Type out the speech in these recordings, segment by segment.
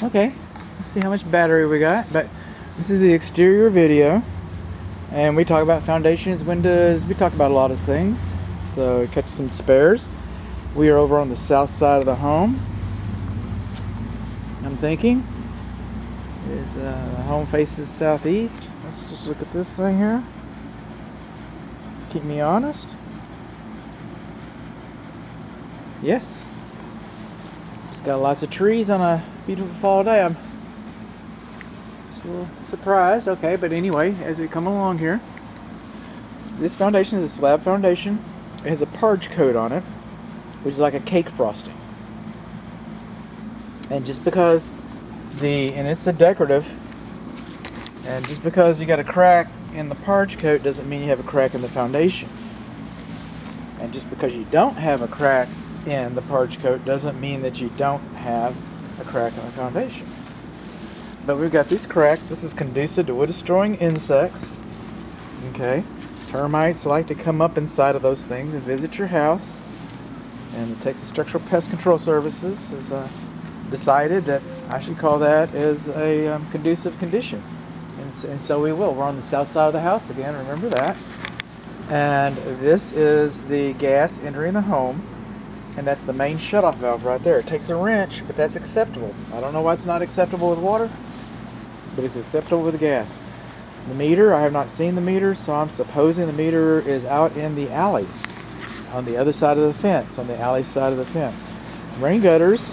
Okay, let's see how much battery we got. But this is the exterior video, and we talk about foundations, windows, we talk about a lot of things. So catch some spares. We are over on the south side of the home. I'm thinking is the home faces southeast. Let's just look at this thing here. Keep me honest. Yes. Just got lots of trees on a beautiful fall day. I'm just a little surprised. Okay, but anyway, as we come along here, this foundation is a slab foundation. It has a parge coat on it, which is like a cake frosting. And just because and it's a decorative, and just because you got a crack in the parge coat doesn't mean you have a crack in the foundation. And just because you don't have a crack in the parge coat doesn't mean that you don't have a crack in the foundation. But we've got these cracks. This is conducive to wood destroying insects. Okay, termites like to come up inside of those things and visit your house. And the Texas Structural Pest Control Services has decided that I should call that as a conducive condition. And so we will. We're on the south side of the house again, remember that. And this is the gas entering the home, and that's the main shutoff valve right there. It takes a wrench, but that's acceptable. I don't know why it's not acceptable with water, but it's acceptable with the gas. The meter, I have not seen the meter, so I'm supposing the meter is out in the alley, on the other side of the fence, on the alley side of the fence. Rain gutters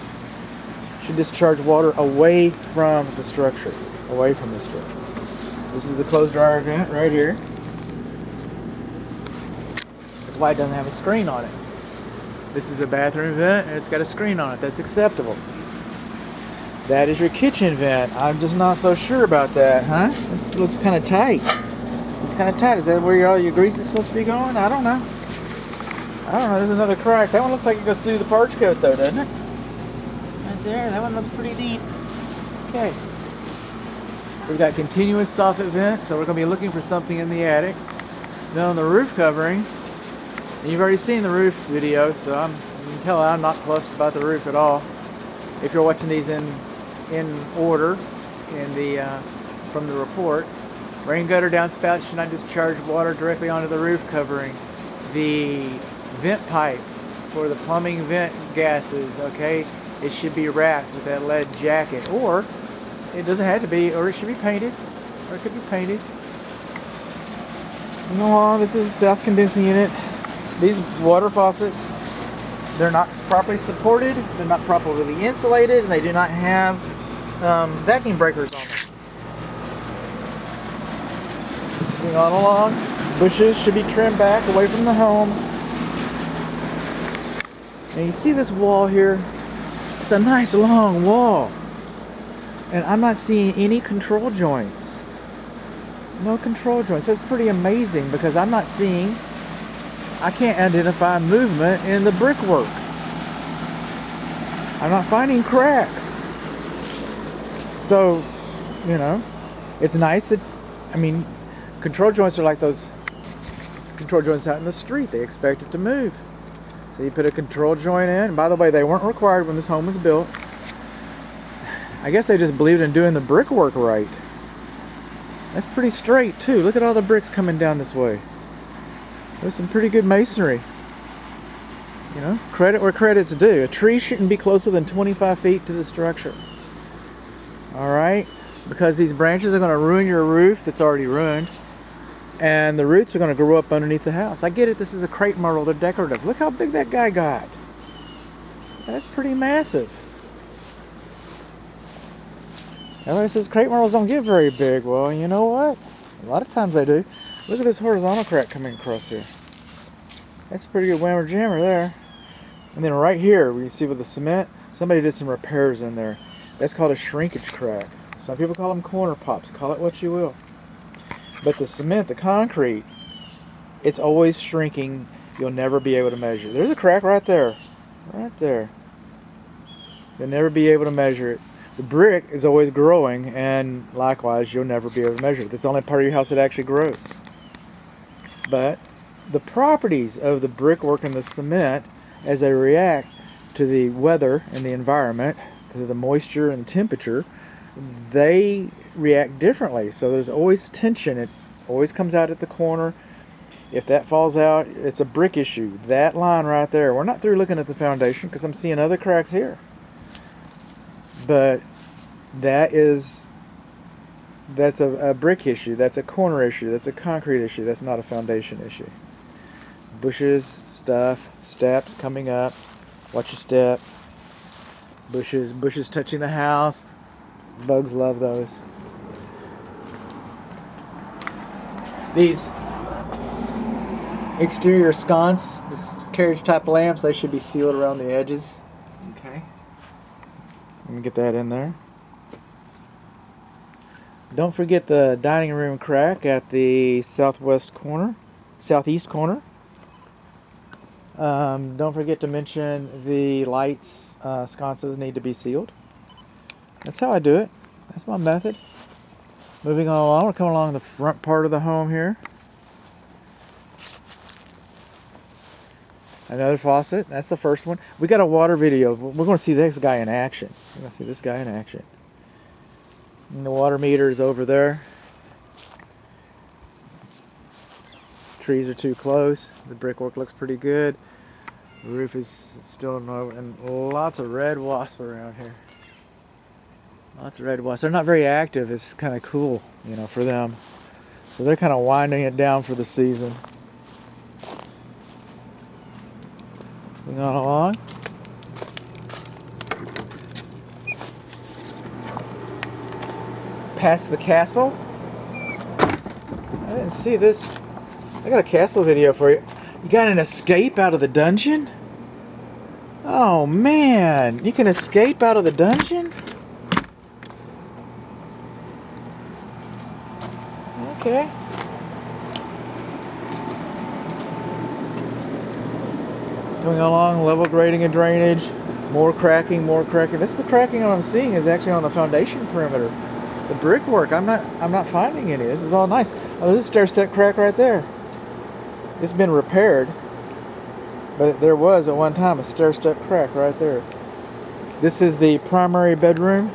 should discharge water away from the structure, away from the structure. This is the closed dryer vent right here. That's why it doesn't have a screen on it. This is a bathroom vent and it's got a screen on it. That's acceptable. That is your kitchen vent. I'm just not so sure about that, huh? It looks kind of tight. It's kind of tight. Is that where all your grease is supposed to be going? I don't know. There's another crack. That one looks like it goes through the parge coat though, doesn't it? Right there. That one looks pretty deep. Okay. We've got continuous soffit vent, so we're going to be looking for something in the attic. Then on the roof covering, and you've already seen the roof video, so you can tell I'm not plussed about the roof at all. If you're watching these in order from the report, rain gutter downspout should not discharge water directly onto the roof covering. The vent pipe for the plumbing vent gases, okay, it should be wrapped with that lead jacket, or it doesn't have to be, or it should be painted, or it could be painted. Go on, this is a self-condensing unit. These water faucets, they're not properly supported, they're not properly insulated, and they do not have vacuum breakers on them. Moving on along, bushes should be trimmed back away from the home. And you see this wall here? It's a nice long wall. And I'm not seeing any control joints. No control joints. That's pretty amazing because I can't identify movement in the brickwork. I'm not finding cracks. So, it's nice that, control joints are like those control joints out in the street. They expect it to move. So you put a control joint in. And by the way, they weren't required when this home was built. I guess they just believed in doing the brickwork right. That's pretty straight too. Look at all the bricks coming down this way. There's some pretty good masonry. Credit where credit's due. A tree shouldn't be closer than 25 feet to the structure. Alright? Because these branches are going to ruin your roof that's already ruined. And the roots are going to grow up underneath the house. I get it, this is a crepe myrtle, they're decorative. Look how big that guy got. That's pretty massive. Everybody says crepe myrtles don't get very big. Well, you know what? A lot of times they do. Look at this horizontal crack coming across here. That's a pretty good whammer jammer there. And then right here, we can see with the cement, somebody did some repairs in there. That's called a shrinkage crack. Some people call them corner pops. Call it what you will. But the cement, the concrete, it's always shrinking. You'll never be able to measure. There's a crack right there. Right there. You'll never be able to measure it. The brick is always growing, and likewise, you'll never be able to measure it. That's the only part of your house that actually grows. But the properties of the brickwork and the cement, as they react to the weather and the environment, to the moisture and temperature, they react differently. So there's always tension. It always comes out at the corner. If that falls out, it's a brick issue. That line right there, we're not through looking at the foundation because I'm seeing other cracks here. But that's a brick issue. That's a corner issue. That's a concrete issue. That's not a foundation issue. Bushes, stuff, steps coming up. Watch your step. Bushes touching the house. Bugs love those. These exterior sconce, this carriage type lamps, they should be sealed around the edges. Okay. Let me get that in there. Don't forget the dining room crack at the southeast corner. Don't forget to mention the lights sconces need to be sealed. That's how I do it. That's my method. Moving on along, we're coming along the front part of the home here. Another faucet. That's the first one. We got a water video. We're going to see this guy in action. We're going to see this guy in action. And the water meter is over there. Trees are too close. The brickwork looks pretty good. The roof is still no, and lots of red wasps around here. Lots of red wasps. They're not very active. It's kind of cool, you know, for them. So they're kind of winding it down for the season. Moving on along. Past the castle. I didn't see this. I got a castle video for you. You got an escape out of the dungeon? Oh man, you can escape out of the dungeon? Okay. Going along, level grading and drainage. More cracking, more cracking. This is the cracking I'm seeing is actually on the foundation perimeter. The brickwork, I'm not finding any. This is all nice. Oh, there's a stair step crack right there. It's been repaired, but there was at one time a stair step crack right there. This is the primary bedroom,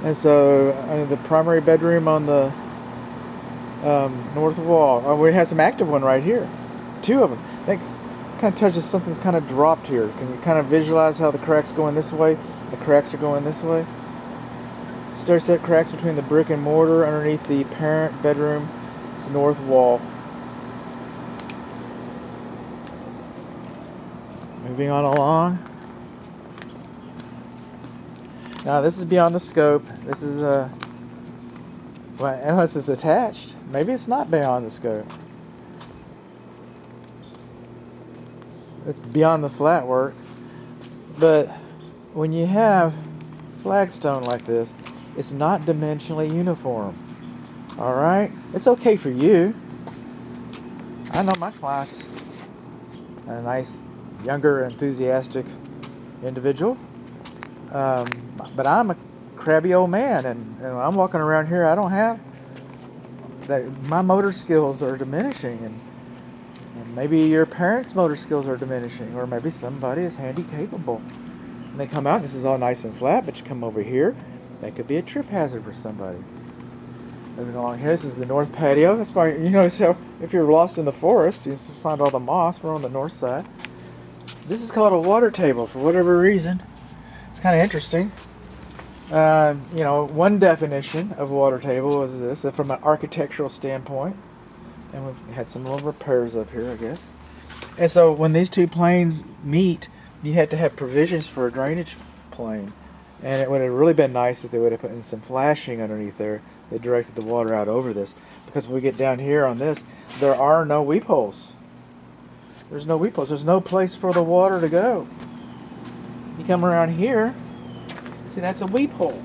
and so the primary bedroom on the north wall. Oh, we have some active one right here. Two of them. That kind of touches something's kind of dropped here. Can you kind of visualize how the cracks going this way? The cracks are going this way. Stair step cracks between the brick and mortar underneath the parent bedroom. It's north wall. Moving on along. Now this is beyond the scope. This is well, unless it's attached. Maybe it's not beyond the scope. It's beyond the flat work. But when you have flagstone like this, it's not dimensionally uniform. Alright? It's okay for you. I know my class. A nice, younger, enthusiastic individual. But I'm a crabby old man, and when I'm walking around here, I don't have that. My motor skills are diminishing, and maybe your parents' motor skills are diminishing, or maybe somebody is handy capable. And they come out, this is all nice and flat, but you come over here, that could be a trip hazard for somebody. Moving along here, this is the north patio. That's why, you know, so if you're lost in the forest, you find all the moss. We're on the north side. This is called a water table for whatever reason. It's kind of interesting. You know, one definition of water table is this, from an architectural standpoint. And we've had some little repairs up here, I guess. And so when these two planes meet, you had to have provisions for a drainage plane. And it would have really been nice if they would have put in some flashing underneath there that directed the water out over this. Because when we get down here on this, there are no weep holes. There's no weep holes. There's no place for the water to go. You come around here, see, that's a weep hole.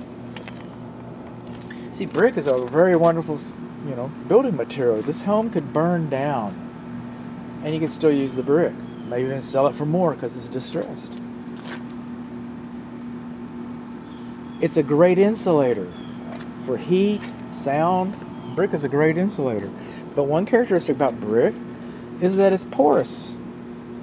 See, brick is a very wonderful, you know, building material. This home could burn down, and you could still use the brick. Maybe even sell it for more because it's distressed. It's a great insulator for heat, sound. Brick is a great insulator. But one characteristic about brick is that it's porous.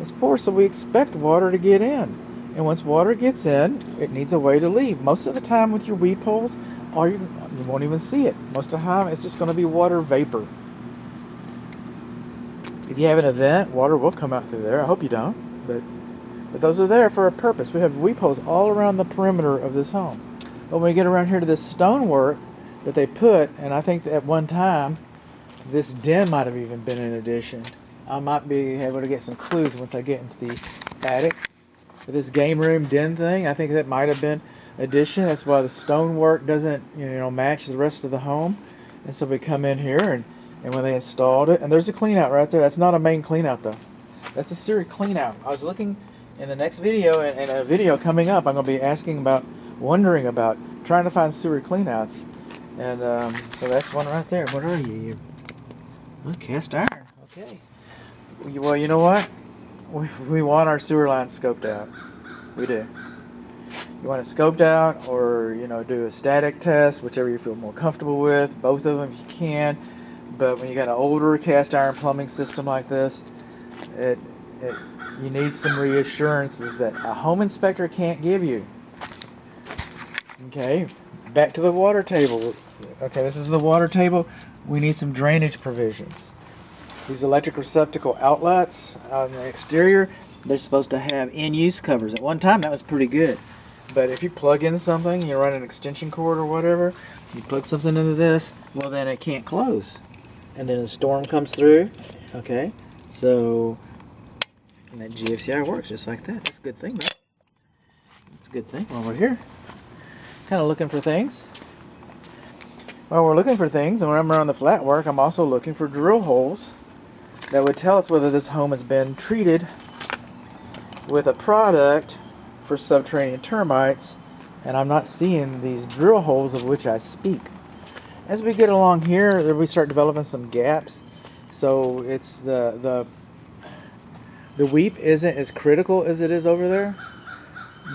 It's porous, so we expect water to get in. And once water gets in, it needs a way to leave. Most of the time with your weep holes, you won't even see it. Most of the time, it's just going to be water vapor. If you have an event, water will come out through there. I hope you don't, but those are there for a purpose. We have weep holes all around the perimeter of this home. But when we get around here to this stonework that they put, and I think that at one time, this den might have even been an addition. I might be able to get some clues once I get into the attic. But this game room den thing, I think that might have been addition. That's why the stonework doesn't, match the rest of the home. And so we come in here, and when they installed it, and there's a clean out right there. That's not a main clean out though. That's a sewer clean out. I was looking in the next video, and a video coming up, I'm going to be wondering about trying to find sewer clean outs. And so that's one right there. What are you? Oh, cast iron. Okay. Well, you know what? We want our sewer line scoped out. We do. You want it scoped out, or do a static test, whichever you feel more comfortable with. Both of them if you can. But when you got an older cast iron plumbing system like this, you need some reassurances that a home inspector can't give you. Okay, back to the water table. Okay, this is the water table. We need some drainage provisions. These electric receptacle outlets on the exterior, they're supposed to have in-use covers. At one time, that was pretty good. But if you plug in something, you run an extension cord or whatever, you plug something into this, well, then it can't close. And then a storm comes through. Okay, so and that GFCI works just like that. That's a good thing, though. That's a good thing while we're here. Kind of looking for things. While we're looking for things, and when I'm around the flat work, I'm also looking for drill holes that would tell us whether this home has been treated with a product for subterranean termites, and I'm not seeing these drill holes of which I speak. As we get along here, we start developing some gaps. So it's the weep isn't as critical as it is over there,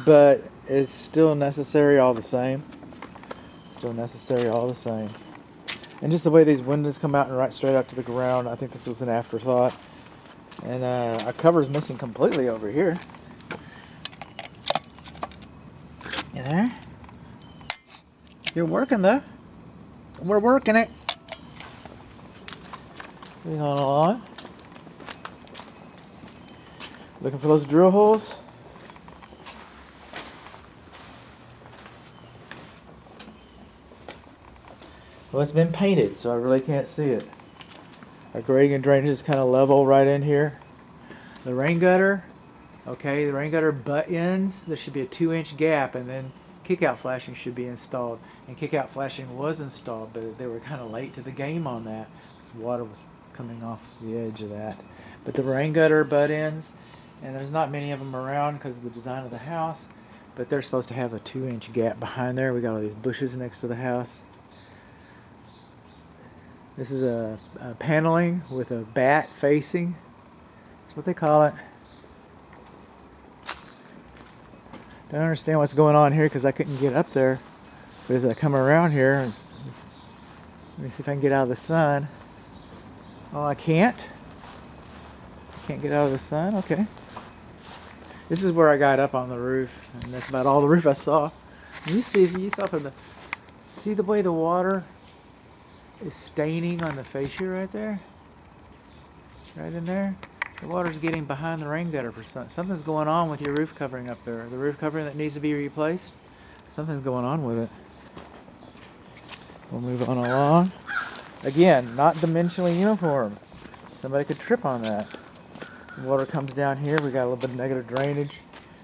but it's still necessary all the same. Still necessary all the same. And just the way these windows come out and right straight out to the ground, I think this was an afterthought. And our cover is missing completely over here. You there? You're working though. We're working it. Moving on along. Looking for those drill holes. Well, it's been painted, so I really can't see it. Our grading and drainage is kind of level right in here. The rain gutter, okay, the rain gutter butt ends, there should be a 2-inch gap, and then kick-out flashing should be installed. And kick-out flashing was installed, but they were kind of late to the game on that, because water was coming off the edge of that. But the rain gutter butt ends, and there's not many of them around because of the design of the house, but they're supposed to have a 2-inch gap behind there. We got all these bushes next to the house. This is a paneling with a bat facing. That's what they call it. Don't understand what's going on here because I couldn't get up there. But as I come around here, let me see if I can get out of the sun. Oh, I can't. Can't get out of the sun. Okay. This is where I got up on the roof, and that's about all the roof I saw. You see the way the water is staining on the fascia right there, right in there. The water's getting behind the rain gutter for something's going on with your roof covering up there. The roof covering that needs to be replaced. Something's going on with it. We'll move on along. Again, not dimensionally uniform. Somebody could trip on that. The water comes down here. We got a little bit of negative drainage.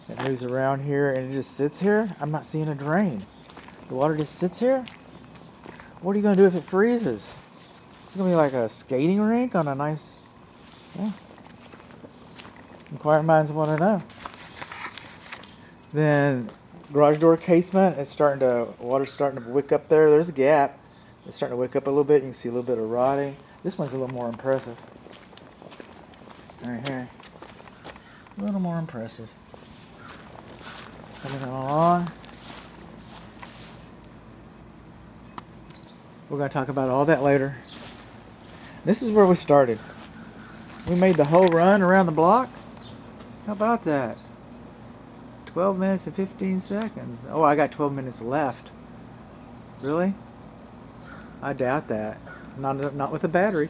It moves around here and it just sits here. I'm not seeing a drain. The water just sits here. What are you going to do if it freezes? It's going to be like a skating rink on a nice... Yeah. Inquiring minds want to know. Then, garage door casement, water's starting to wick up there. There's a gap. It's starting to wick up a little bit. You can see a little bit of rotting. This one's a little more impressive. Right here. A little more impressive. Coming along. We're going to talk about all that later. This is where we started. We made the whole run around the block. How about that? 12 minutes and 15 seconds. Oh, I got 12 minutes left. Really? I doubt that. Not with a battery.